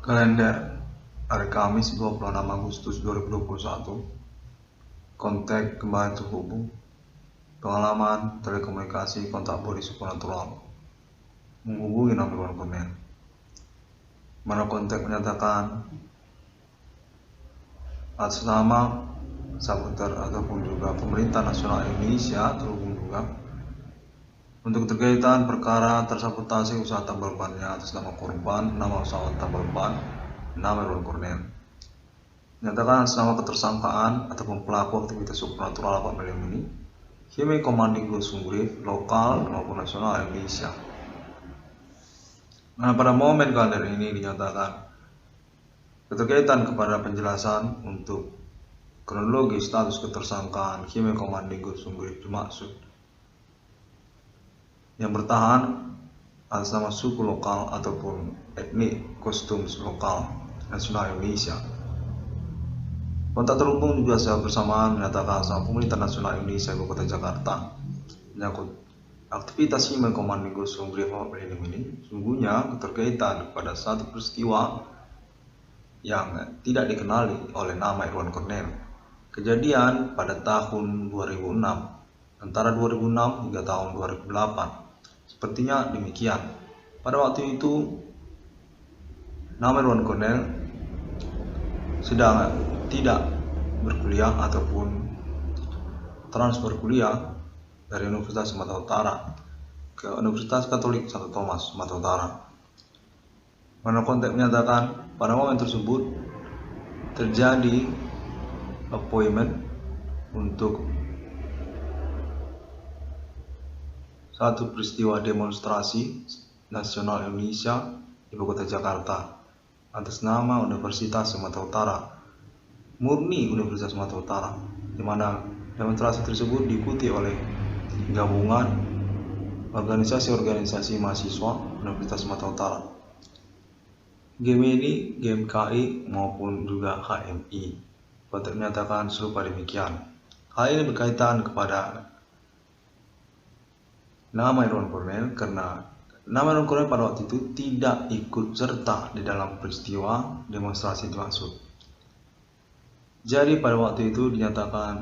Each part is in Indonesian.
Kalender hari Kamis 26 Agustus 2021. Kontak kembali terhubung. Pengalaman telekomunikasi kontak body supernatural menghubungi nomor komen. Mana kontak menyatakan atas nama saboter ataupun juga pemerintah nasional Indonesia terhubung juga untuk terkaitan perkara tersabotase usaha tambal bannya atas nama korban, nama usaha tambal ban, nama Irwan Cornel. Menyatakan atas nama ketersangkaan ataupun pelaku aktivitas supernatural Pak Meliam ini, Hime Commanding Sunggurif lokal maupun nasional Indonesia. Nah, pada momen kalender ini dinyatakan keterkaitan kepada penjelasan untuk kronologi status ketersangkaan Hime Commanding Sunggurif dimaksud yang bertahan atas nama suku lokal ataupun etnik kostum lokal nasional Indonesia. Kontak terhubung juga secara bersamaan menyatakan sama pemerintah nasional Indonesia Ibu Kota Jakarta menyangkut aktivitas Hime Commanding Sunggurif ini sungguhnya keterkaitan kepada satu peristiwa yang tidak dikenali oleh nama Irwan Cornel. Kejadian pada tahun 2006, antara 2006 hingga tahun 2008. Sepertinya demikian. Pada waktu itu nama Irwan Cornel sedang tidak berkuliah ataupun transfer kuliah dari Universitas Sumatera Utara ke Universitas Katolik Santo Thomas Sumatera Utara. Mana kontak menyatakan pada momen tersebut terjadi appointment untuk satu peristiwa demonstrasi nasional Indonesia Ibu Kota Jakarta atas nama Universitas Sumatera Utara, murni Universitas Sumatera Utara, di mana demonstrasi tersebut diikuti oleh gabungan organisasi-organisasi mahasiswa Universitas Sumatera Utara. Game ini GMKI maupun juga HMI. Kontak menyatakan serupa demikian. Hal ini berkaitan kepada nama Irwan Cornel karena nama Irwan Cornel pada waktu itu tidak ikut serta di dalam peristiwa demonstrasi dimaksud. Jadi pada waktu itu dinyatakan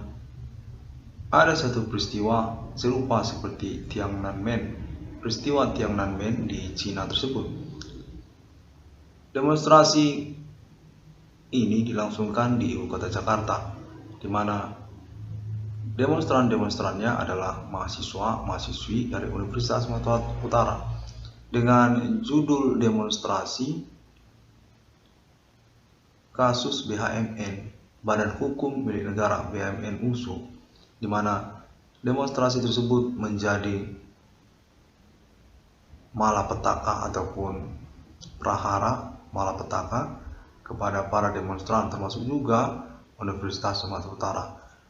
ada satu peristiwa serupa seperti Tiananmen, peristiwa Tiananmen di Cina tersebut. Demonstrasi ini dilangsungkan di Ibu Kota Jakarta, di mana demonstrannya adalah mahasiswa-mahasiswi dari Universitas Sumatera Utara dengan judul demonstrasi kasus BHMN, Badan Hukum Milik Negara BHMN USU, di mana demonstrasi tersebut menjadi malapetaka ataupun prahara malapetaka kepada para demonstran termasuk juga Universitas Sumatera Utara.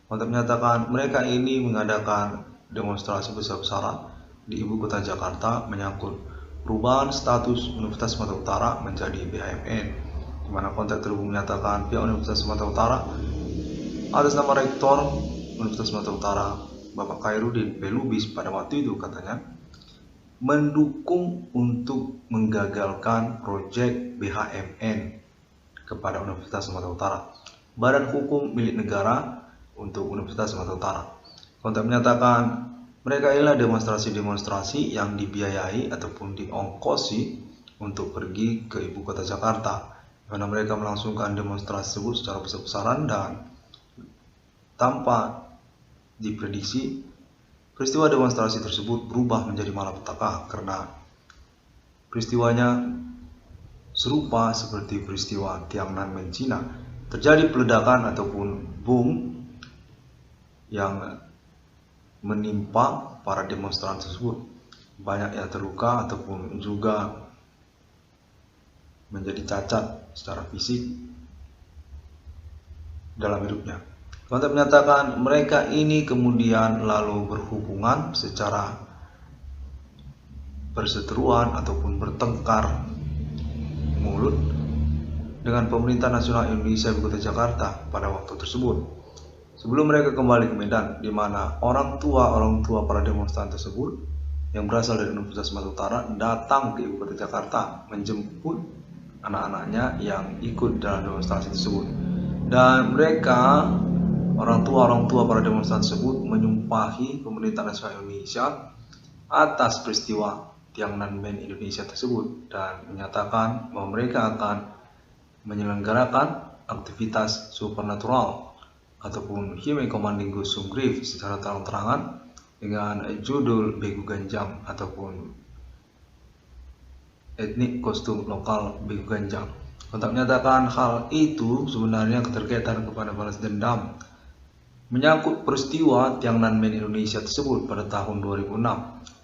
Untuk menyatakan mereka ini mengadakan demonstrasi besar-besaran di Ibu Kota Jakarta menyangkut perubahan status Universitas Sumatera Utara menjadi BHMN, di mana kontak terhubung menyatakan pihak Universitas Sumatera Utara atas nama Rektor Universitas Sumatera Utara Bapak Khairuddin P. Lubis pada waktu itu katanya mendukung untuk menggagalkan proyek BHMN kepada Universitas Sumatera Utara, Badan Hukum Milik Negara untuk Universitas Sumatera Utara. Kontak menyatakan mereka inilah demonstrasi-demonstrasi yang dibiayai ataupun diongkosi untuk pergi ke Ibu Kota Jakarta, karena mereka melangsungkan demonstrasi tersebut secara besar-besaran dan tanpa diprediksi peristiwa demonstrasi tersebut berubah menjadi malapetaka karena peristiwanya serupa seperti peristiwa Tiananmen Cina. Terjadi peledakan ataupun bom yang menimpa para demonstran tersebut. Banyak yang terluka ataupun juga menjadi cacat secara fisik dalam hidupnya. Kontak menyatakan mereka ini kemudian lalu berhubungan secara perseteruan ataupun bertengkar mulut dengan pemerintah nasional Indonesia Ibu Kota Jakarta pada waktu tersebut. Sebelum mereka kembali ke Medan, di mana orang tua para demonstran tersebut yang berasal dari Universitas Sumatera Utara datang ke Ibu Kota Jakarta menjemput anak-anaknya yang ikut dalam demonstrasi tersebut. Dan mereka, orang tua para demonstran tersebut, menyumpahi pemerintah nasional Indonesia atas peristiwa Tiananmen Indonesia tersebut dan menyatakan bahwa mereka akan menyelenggarakan aktivitas supernatural ataupun Human Commanding Ghost Grief secara terang-terangan dengan judul Begu Ganjang ataupun etnik kostum lokal Begu Ganjang. Kontak menyatakan hal itu sebenarnya keterkaitan kepada balas dendam menyangkut peristiwa Tiananmen Indonesia tersebut pada tahun 2006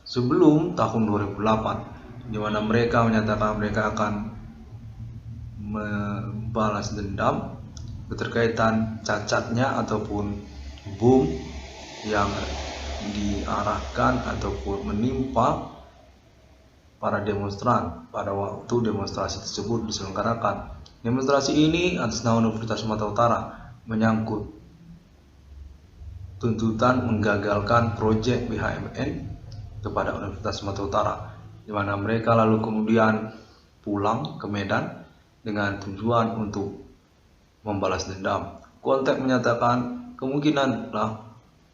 sebelum tahun 2008, di mana mereka menyatakan mereka akan membalas dendam keterkaitan cacatnya ataupun bom yang diarahkan ataupun menimpa para demonstran pada waktu demonstrasi tersebut diselenggarakan. Demonstrasi ini atas nama Universitas Sumatera Utara menyangkut tuntutan menggagalkan proyek BHMN kepada Universitas Sumatera Utara, di mana mereka lalu kemudian pulang ke Medan dengan tujuan untuk membalas dendam. Kontak menyatakan kemungkinan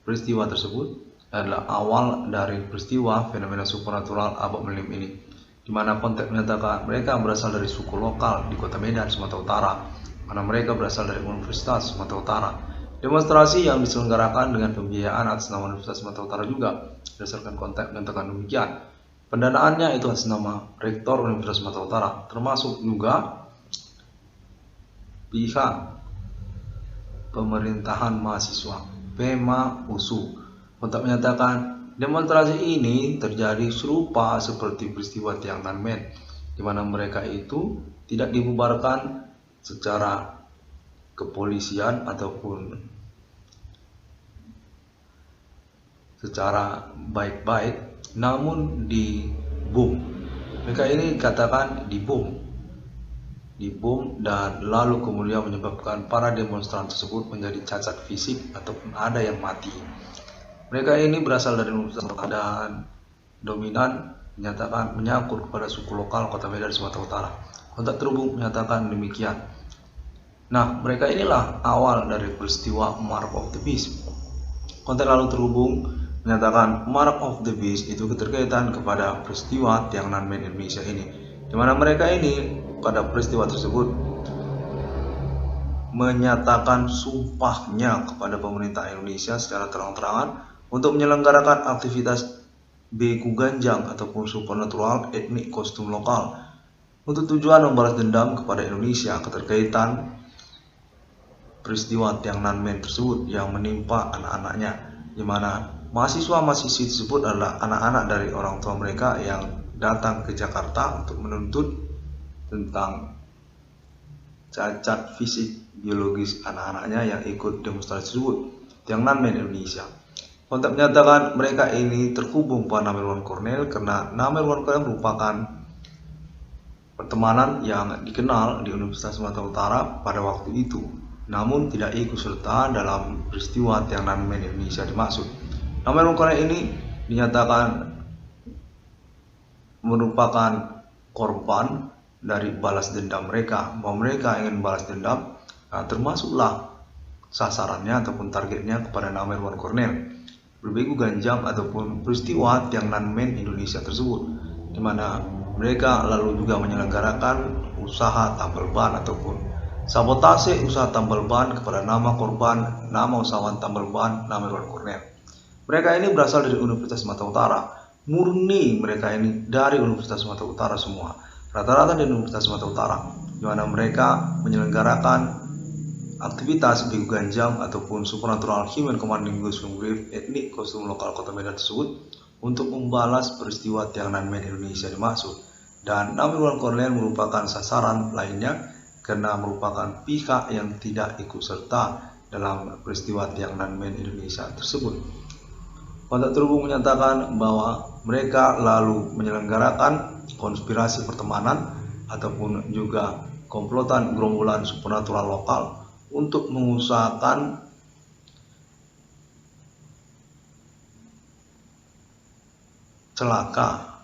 peristiwa tersebut adalah awal dari peristiwa fenomena supernatural Abab Melim ini, di mana Kontak menyatakan mereka berasal dari suku lokal di kota Medan, Sumatera Utara, mana mereka berasal dari Universitas Sumatera Utara. Demonstrasi yang diselenggarakan dengan pembiayaan atas nama Universitas Sumatera Utara juga berdasarkan Kontak menyatakan demikian. Pendanaannya itu atas nama Rektor Universitas Sumatera Utara, termasuk juga pihak pemerintahan mahasiswa PEMA USU. Kontak menyatakan demonstrasi ini terjadi serupa seperti peristiwa Tiananmen, di mana mereka itu tidak dibubarkan secara kepolisian ataupun secara baik-baik, namun dibom. Mereka ini dikatakan dibom dan lalu kemudian menyebabkan para demonstran tersebut menjadi cacat fisik ataupun ada yang mati. Mereka ini berasal dari Universitas dan dominan menyatakan menyangkut kepada suku lokal kota Medan, Sumatera Utara. Kontak terhubung menyatakan demikian. Nah, mereka inilah awal dari peristiwa Mark of the Beast. Kontak lalu terhubung menyatakan Mark of the Beast itu keterkaitan kepada peristiwa Tiananmen Indonesia ini, di mana mereka ini pada peristiwa tersebut menyatakan sumpahnya kepada pemerintah Indonesia secara terang-terangan untuk menyelenggarakan aktivitas Begu Ganjang ataupun supernatural etnik kostum lokal untuk tujuan membalas dendam kepada Indonesia keterkaitan peristiwa Tiananmen tersebut yang menimpa anak-anaknya, di mana mahasiswa-mahasiswi tersebut adalah anak-anak dari orang tua mereka yang datang ke Jakarta untuk menuntut tentang cacat fisik biologis anak-anaknya yang ikut demonstrasi tersebut Tiananmen Indonesia. Kontak menyatakan mereka ini terhubung pada Namelwan Cornell karena Namelwan Cornell merupakan pertemanan yang dikenal di Universitas Sumatera Utara pada waktu itu, namun tidak ikut serta dalam peristiwa Tiananmen Indonesia dimaksud. Namelwan Cornell ini dinyatakan merupakan korban dari balas dendam mereka, bahwa mereka ingin balas dendam, termasuklah sasarannya ataupun targetnya kepada Namelwan Cornell Berbegu Ganjang ataupun peristiwa Tiananmen Indonesia tersebut, di mana mereka lalu juga menyelenggarakan usaha tambal ban ataupun sabotase usaha tambal ban kepada nama korban, nama usahawan tambal ban Namelwan Cornell. Mereka ini berasal dari Universitas Sumatera Utara, murni mereka ini dari Universitas Sumatera Utara semua, rata-rata dari Universitas Sumatera Utara, di mana mereka menyelenggarakan aktivitas Begu Ganjang ataupun supernatural Human Commanding Ghost Grief etnik kostum lokal kota Medan tersebut untuk membalas peristiwa Tiananmen Indonesia dimaksud. Dan Namelwan Cornell merupakan sasaran lainnya karena merupakan pihak yang tidak ikut serta dalam peristiwa Tiananmen Indonesia tersebut. Kontak terhubung menyatakan bahwa mereka lalu menyelenggarakan konspirasi pertemanan ataupun juga komplotan gerombolan supernatural lokal untuk mengusahakan celaka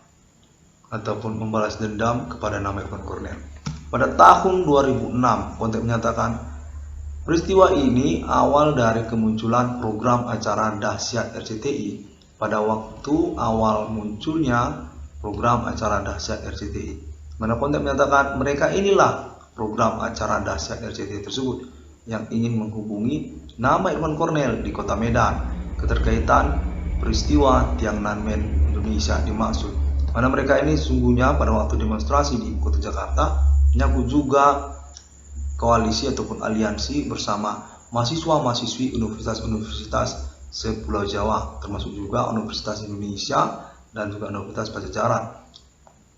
ataupun membalas dendam kepada Namelwan Cornell. Pada tahun 2006, Kontek menyatakan peristiwa ini awal dari kemunculan program acara dahsyat RCTI. Pada waktu awal munculnya program acara dahsyat RCTI, mana Kontek menyatakan mereka inilah program acara dahsyat RCTI tersebut yang ingin menghubungi nama Irwan Cornel di kota Medan. Keterkaitan peristiwa Tiananmen Indonesia dimaksud, mana mereka ini sesungguhnya pada waktu demonstrasi di kota Jakarta menyangkut juga koalisi ataupun aliansi bersama mahasiswa-mahasiswi universitas-universitas sepulau Jawa, termasuk juga Universitas Indonesia dan juga Universitas Pajajaran,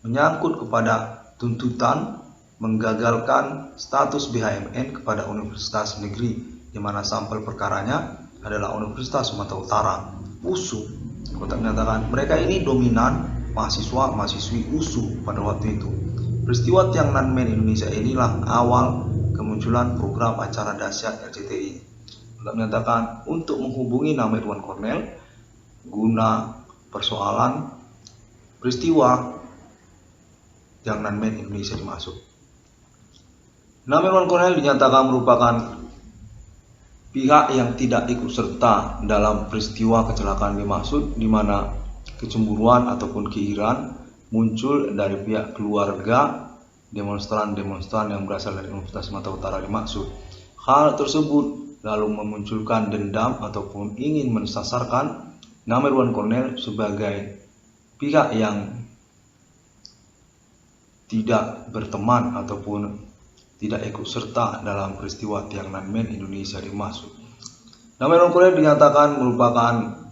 menyangkut kepada tuntutan menggagalkan status BHMN kepada universitas negeri, di mana sampel perkaranya adalah Universitas Sumatera Utara, USU. Kontek menyatakan mereka ini dominan mahasiswa-mahasiswi USU pada waktu itu. Peristiwa Tiananmen Indonesia inilah awal kemunculan program acara dahsyat RCTI. Kontek menyatakan untuk menghubungi nama Irwan Cornel guna persoalan peristiwa Tiananmen Indonesia dimaksud. Nama Irwan Cornel dinyatakan merupakan pihak yang tidak ikut serta dalam peristiwa kecelakaan dimaksud, di mana kecemburuan ataupun keirian muncul dari pihak keluarga demonstran-demonstran yang berasal dari Universitas Sumatera Utara dimaksud. Hal tersebut lalu memunculkan dendam ataupun ingin mensasarkan nama Irwan Cornel sebagai pihak yang tidak berteman ataupun tidak ikut serta dalam peristiwa Tiananmen Indonesia dimaksud. Nama Irwan Cornel dinyatakan merupakan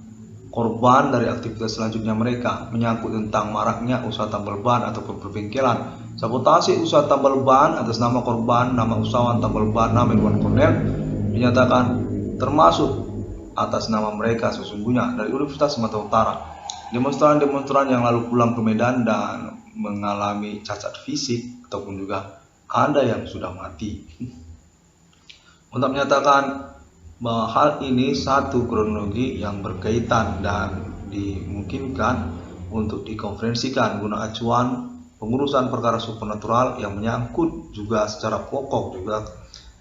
korban dari aktivitas selanjutnya mereka, menyangkut tentang maraknya usaha tambal ban ataupun perbengkelan. Sabotase usaha tambal ban atas nama korban, nama usahawan tambal ban nama Irwan Cornel dinyatakan termasuk atas nama mereka sesungguhnya dari Universitas Sumatera Utara. Demonstran-demonstran yang lalu pulang ke Medan dan mengalami cacat fisik ataupun juga ada yang sudah mati. Untuk menyatakan bahwa hal ini satu kronologi yang berkaitan dan dimungkinkan untuk dikonferensikan guna acuan pengurusan perkara supernatural yang menyangkut juga secara pokok juga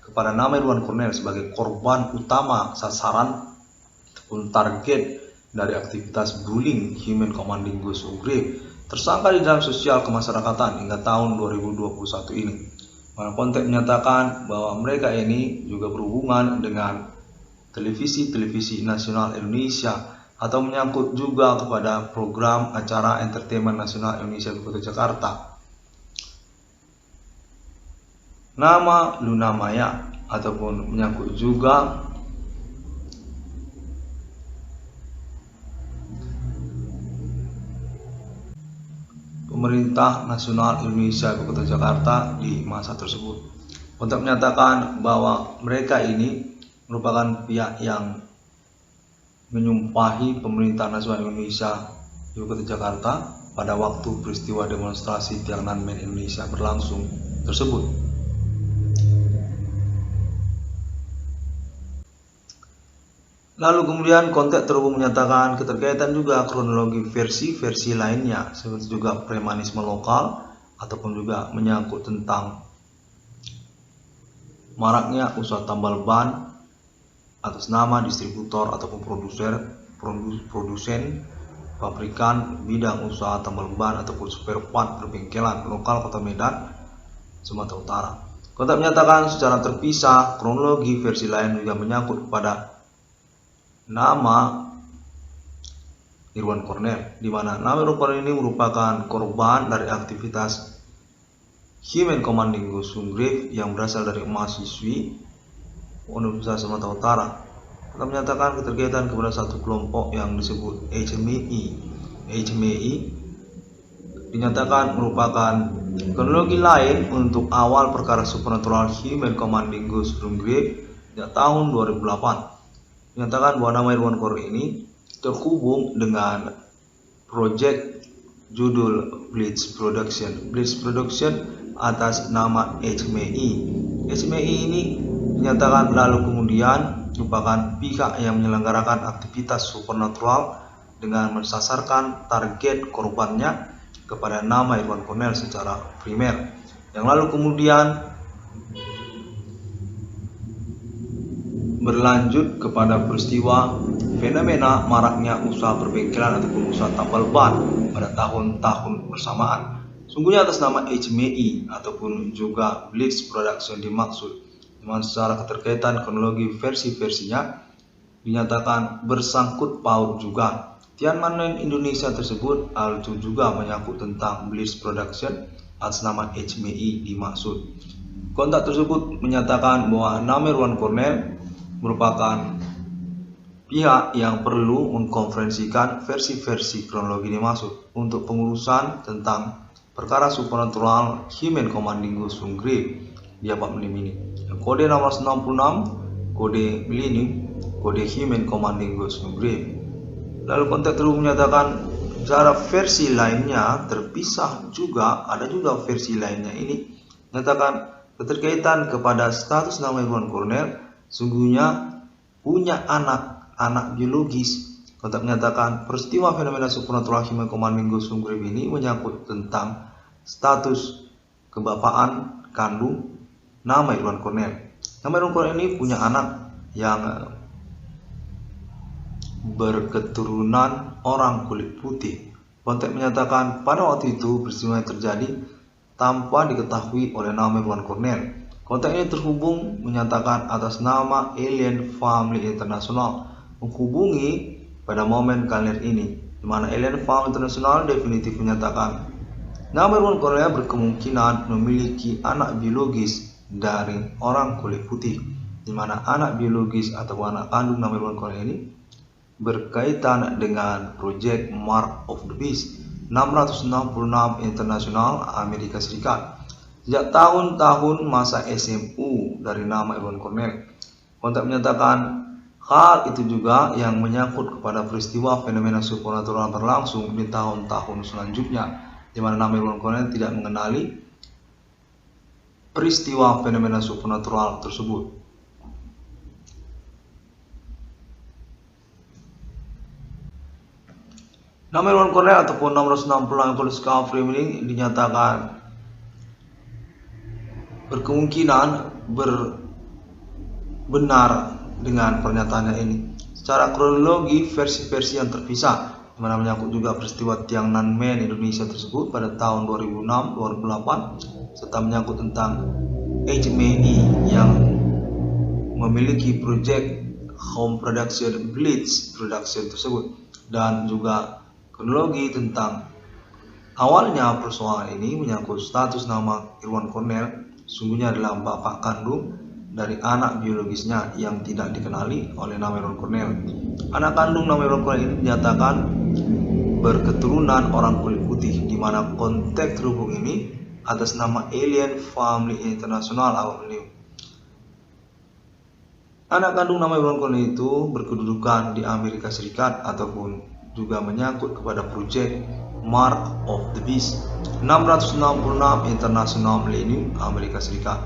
kepada nama Irwan Cornel sebagai korban utama sasaran ataupun target dari aktivitas bullying Human Commanding Ghost Grave tersangka di dalam sosial kemasyarakatan hingga tahun 2021 ini. Mana Kontek menyatakan bahwa mereka ini juga berhubungan dengan televisi nasional Indonesia atau menyangkut juga kepada program acara entertainment nasional Indonesia di Kota Jakarta. Nama Luna Maya ataupun menyangkut juga pemerintah nasional Indonesia di Kota Jakarta di masa tersebut. Untuk menyatakan bahwa mereka ini merupakan pihak yang menyumpahi pemerintah nasional Indonesia di Kota Jakarta pada waktu peristiwa demonstrasi Tiananmen Indonesia berlangsung tersebut. Lalu kemudian Kontek terhubung menyatakan keterkaitan juga kronologi versi-versi lainnya seperti juga premanisme lokal ataupun juga menyangkut tentang maraknya usaha tambal ban atas nama distributor ataupun produsen pabrikan bidang usaha tambal ban ataupun spare part perbengkelan lokal Kota Medan, Sumatera Utara. Kontek menyatakan secara terpisah kronologi versi lain juga menyangkut kepada nama Irwan Cornel, di mana nama Irwan Cornel ini merupakan korban dari aktivitas Human Commanding Ghost Grave yang berasal dari mahasiswi Universitas Sumatera Utara. Kita menyatakan keterkaitan kepada satu kelompok yang disebut HMI. HMI dinyatakan merupakan kronologi lain untuk awal perkara supernatural Human Commanding Ghost Grave sejak tahun 2008. Dinyatakan bahwa nama Irwan Cornel ini terhubung dengan proyek judul Blitz Production. Blitz Production atas nama HMI. HMI ini dinyatakan lalu kemudian merupakan pihak yang menyelenggarakan aktivitas supernatural dengan mensasarkan target korbannya kepada nama Irwan Cornel secara primer. Yang lalu kemudian berlanjut kepada peristiwa fenomena maraknya usaha perbengkelan ataupun usaha tambal ban pada tahun-tahun bersamaan. Sungguhnya atas nama HMI ataupun juga Blitz Production dimaksud, dengan secara keterkaitan kronologi versi-versinya dinyatakan bersangkut paut juga. Tiananmen Indonesia tersebut itu juga menyangkut tentang Blitz Production atas nama HMI dimaksud. Kontak tersebut menyatakan bahwa Namerwan Cornell merupakan pihak yang perlu mengkonferensikan versi-versi kronologi dimaksud untuk pengurusan tentang perkara supernatural Human Commanding Ghost Sunggrave di abad ini. Kode nomor 96, kode milenium, kode Human Commanding Ghost Sunggrave. Lalu konteks tersebut menyatakan secara versi lainnya terpisah juga, ada juga versi lainnya ini menyatakan keterkaitan kepada status Namerwan Cornell sungguhnya punya anak biologis. Kontak menyatakan peristiwa fenomena supernatural Human Commanding Ghost Sunggrave ini menyangkut tentang status kebapaan kandung Namerwan Cornell. Namerwan Cornell ini punya anak yang berketurunan orang kulit putih. Kontak menyatakan pada waktu itu peristiwa yang terjadi tanpa diketahui oleh Namerwan Cornell. Kontak ini terhubung menyatakan atas nama Alien Family International menghubungi pada momen kalender ini, di mana Alien Family International definitif menyatakan Namerwan Cornell berkemungkinan memiliki anak biologis dari orang kulit putih, di mana anak biologis atau anak kandung Namerwan Cornell ini berkaitan dengan proyek Mark of the Beast 666 Internasional Amerika Serikat sejak tahun-tahun masa SMU dari Namerwan Cornell. Kontak menyatakan hal itu juga yang menyangkut kepada peristiwa fenomena supernatural berlangsung di tahun-tahun selanjutnya, di mana Namerwan Cornell tidak mengenali peristiwa fenomena supernatural tersebut. Namerwan Cornell ataupun 666 Police Discovery ini dinyatakan berkemungkinan benar dengan pernyataannya ini. Secara kronologi versi-versi yang terpisah, di mana menyangkut juga peristiwa Tiananmen Indonesia tersebut pada tahun 2006-2008, serta menyangkut tentang HMI yang memiliki proyek home production Blitz Production tersebut, dan juga kronologi tentang awalnya persoalan ini menyangkut status nama Irwan Cornell sungguhnya adalah bapak kandung dari anak biologisnya yang tidak dikenali oleh Namerwan Cornell. Anak kandung Namerwan Cornell ini dinyatakan berketurunan orang kulit putih, di mana konteks terhubung ini atas nama Alien Family International Awal. Anak kandung Namerwan Cornell itu berkedudukan di Amerika Serikat ataupun juga menyangkut kepada proyek Mark of the Beast 666 Internasional Millennium Amerika Serikat.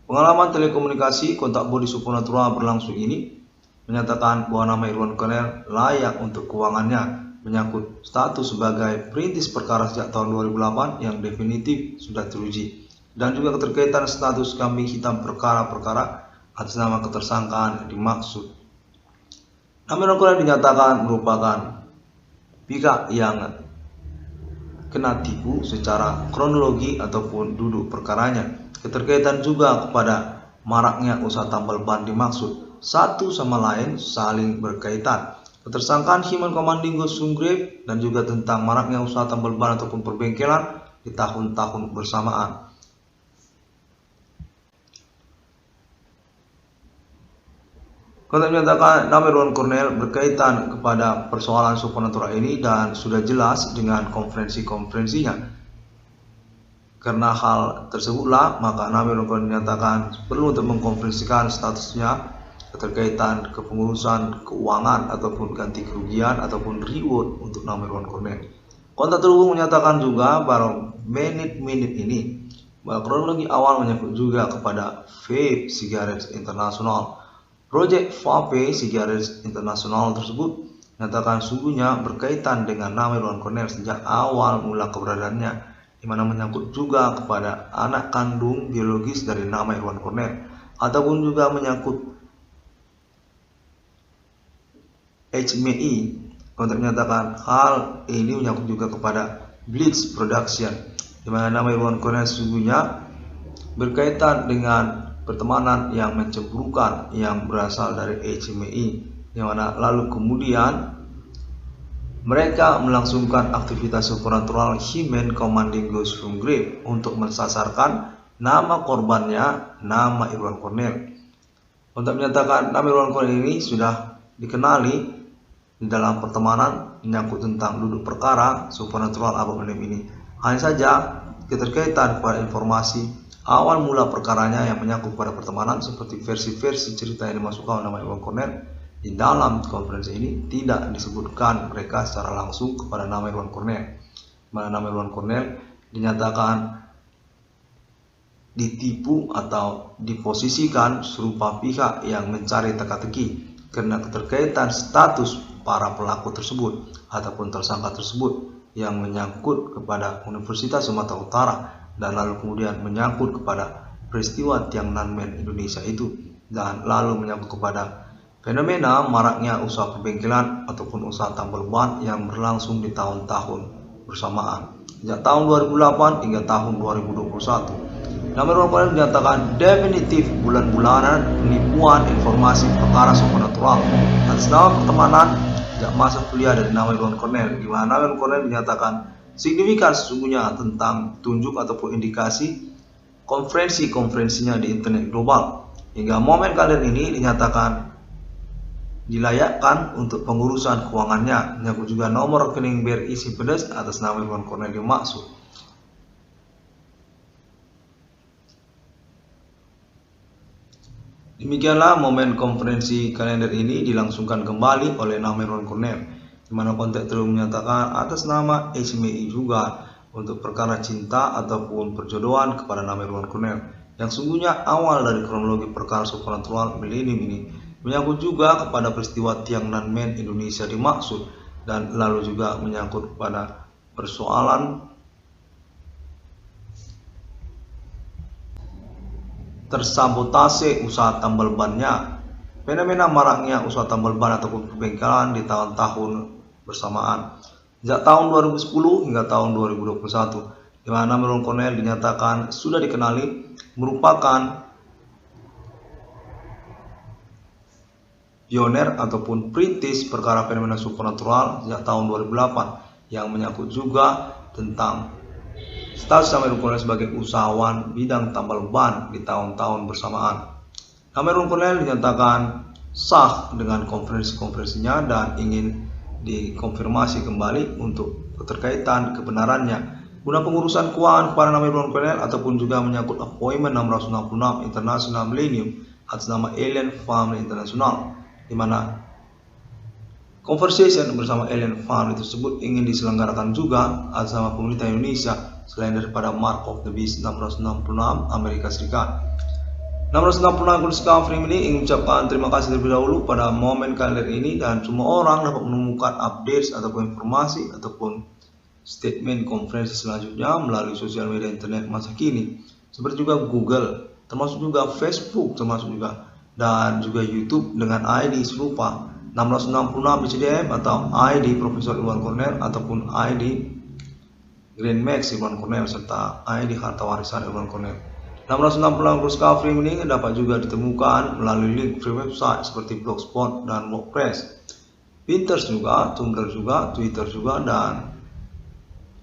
Pengalaman telekomunikasi kontak body supernatural berlangsung ini menyatakan bahwa nama Irwan Cornell layak untuk keuangannya, menyangkut status sebagai perintis perkara sejak tahun 2008 yang definitif sudah teruji, dan juga keterkaitan status kambing hitam perkara-perkara atas nama ketersangkaan dimaksud. Namerwan Cornell dinyatakan merupakan pihak yang kena tipu secara kronologi ataupun duduk perkaranya. Keterkaitan juga kepada maraknya usaha tambal ban dimaksud, satu sama lain saling berkaitan. Ketersangkaan Human Commanding Ghost Sunggrave dan juga tentang maraknya usaha tambal ban ataupun perbengkelan di tahun-tahun bersamaan. Kontak menyatakan Namerwan Cornell berkaitan kepada persoalan supernatural ini dan sudah jelas dengan konferensi-konferensinya. Karena hal tersebutlah maka Namerwan Cornell menyatakan perlu untuk mengkonferensikan statusnya keterkaitan kepengurusan keuangan ataupun ganti kerugian ataupun reward untuk Namerwan Cornell. Kontak terhubung menyatakan juga bahwa menit-menit ini bahwa kronologi awal menyangkut juga kepada Vape Cigarettes International. Proyek Vape Cigarettes International tersebut menyatakan sungguhnya berkaitan dengan Namerwan Cornell sejak awal mula keberadaannya, di mana menyangkut juga kepada anak kandung biologis dari nama Irwan Cornell, ataupun juga menyangkut HMI. Konteks menyatakan hal ini menyangkut juga kepada Blitz Production, di mana nama Irwan Cornell sesungguhnya berkaitan dengan pertemanan yang mencemburukan yang berasal dari HMI, di mana lalu kemudian mereka melangsungkan aktivitas supernatural He-Man Commanding Ghost from Grave untuk mensasarkan nama korbannya, nama Irwan Cornell. Untuk menyatakan nama Irwan Cornell ini sudah dikenali di dalam pertemanan menyangkut tentang duduk perkara supernatural abominable ini. Hanya saja keterkaitan pada informasi awal mula perkaranya yang menyangkut pada pertemanan seperti versi-versi cerita yang dimasukkan nama Irwan Cornell di dalam konferensi ini tidak disebutkan mereka secara langsung kepada nama Irwan Cornell, mana nama Irwan Cornell dinyatakan ditipu atau diposisikan serupa pihak yang mencari teka-teki karena keterkaitan status para pelaku tersebut ataupun tersangka tersebut yang menyangkut kepada Universitas Sumatera Utara dan lalu kemudian menyangkut kepada peristiwa Tiananmen Indonesia itu, dan lalu menyangkut kepada fenomena maraknya usaha pembengkelan ataupun usaha tambal ban yang berlangsung di tahun-tahun bersamaan sejak tahun 2008 hingga tahun 2021. Nama Irwan Cornell dinyatakan definitif bulan-bulanan penipuan informasi perkara supernatural atas nama pertemanan sejak masa kuliah dari nama Irwan Cornell, di mana nama Irwan Cornell dinyatakan signifikan sesungguhnya tentang tunjuk ataupun indikasi konferensinya di internet global. Hingga momen kalian ini dinyatakan dilayakkan untuk pengurusan keuangannya, menyangkut juga nomor rekening BRI Simpedes atas nama Irwan Cornell dimaksud. Demikianlah momen konferensi kalender ini dilangsungkan kembali oleh nama Irwan Cornell, di mana konteks telah menyatakan atas nama HMI juga untuk perkara cinta ataupun perjodohan kepada nama Irwan Cornell, yang sungguhnya awal dari kronologi perkara supernatural milenium ini menyangkut juga kepada peristiwa Tiananmen Indonesia dimaksud, dan lalu juga menyangkut kepada persoalan tersabotase usaha tambal bannya, fenomena maraknya usaha tambal ban ataupun pembengkelan di tahun-tahun bersamaan sejak tahun 2010 hingga tahun 2021, di mana Irwan Cornell dinyatakan sudah dikenali merupakan pioner ataupun perintis perkara fenomena supernatural sejak tahun 2008 yang menyangkut juga tentang status nama Irwan Cornell sebagai usahawan bidang tambal ban di tahun-tahun bersamaan. Nama Irwan Cornell dinyatakan sah dengan konferensinya dan ingin dikonfirmasi kembali untuk keterkaitan kebenarannya guna pengurusan keuangan kepada nama Irwan Cornell ataupun juga menyangkut appointment 666 International Millennium atas nama Alien Family International, di mana conversation bersama Alien Family tersebut ingin diselenggarakan juga atas nama pemerintah Indonesia selain daripada Mark of the Beast 666 Amerika Serikat. 666 Discovery ini ingin mengucapkan terima kasih terlebih dahulu pada momen kalender ini, dan semua orang dapat menemukan updates ataupun informasi ataupun statement konferensi selanjutnya melalui sosial media internet masa kini seperti juga Google, termasuk juga Facebook, termasuk juga dan juga YouTube dengan ID serupa 666 BCDM atau ID Profesor Irwan Cornell ataupun ID Grand Max Irwan Cornell serta ID Harta Warisan Irwan Cornell. 666 Discovery ini dapat juga ditemukan melalui link free website seperti Blogspot dan WordPress, Pinterest juga, Tumblr juga, Twitter juga, dan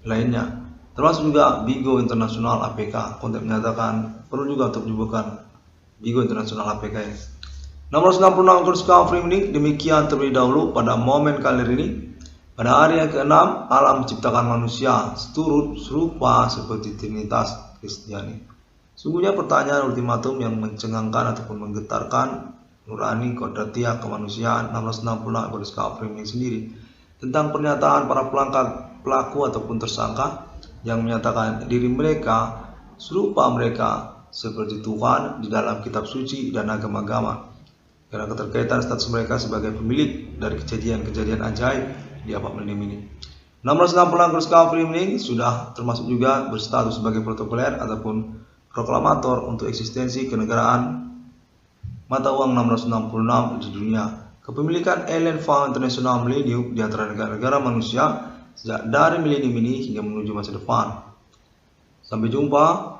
lainnya. Termasuk juga Bigo Internasional APK. Konten menyatakan perlu juga untuk menyebutkan Bigo Internasional APK ini. 666 Discovery ini demikian terlebih dahulu pada momen kalender ini. Pada hari yang ke-6, alam menciptakan manusia seturut serupa seperti Trinitas Kristiani. Sungguhnya pertanyaan ultimatum yang mencengangkan ataupun menggetarkan nurani kodratiah kemanusiaan 666 Discovery ini sendiri tentang pernyataan para pelaku ataupun tersangka yang menyatakan diri mereka serupa mereka seperti Tuhan di dalam kitab suci dan agama-agama, karena keterkaitan status mereka sebagai pemilik dari kejadian-kejadian ajaib di abad milenium ini. 666 Christopher Wling sudah termasuk juga berstatus sebagai protokoler ataupun proklamator untuk eksistensi kenegaraan mata uang 666 di dunia. Kepemilikan Alien Fund International Millennium di antara negara-negara manusia sejak dari milenium ini hingga menuju masa depan. Sampai jumpa.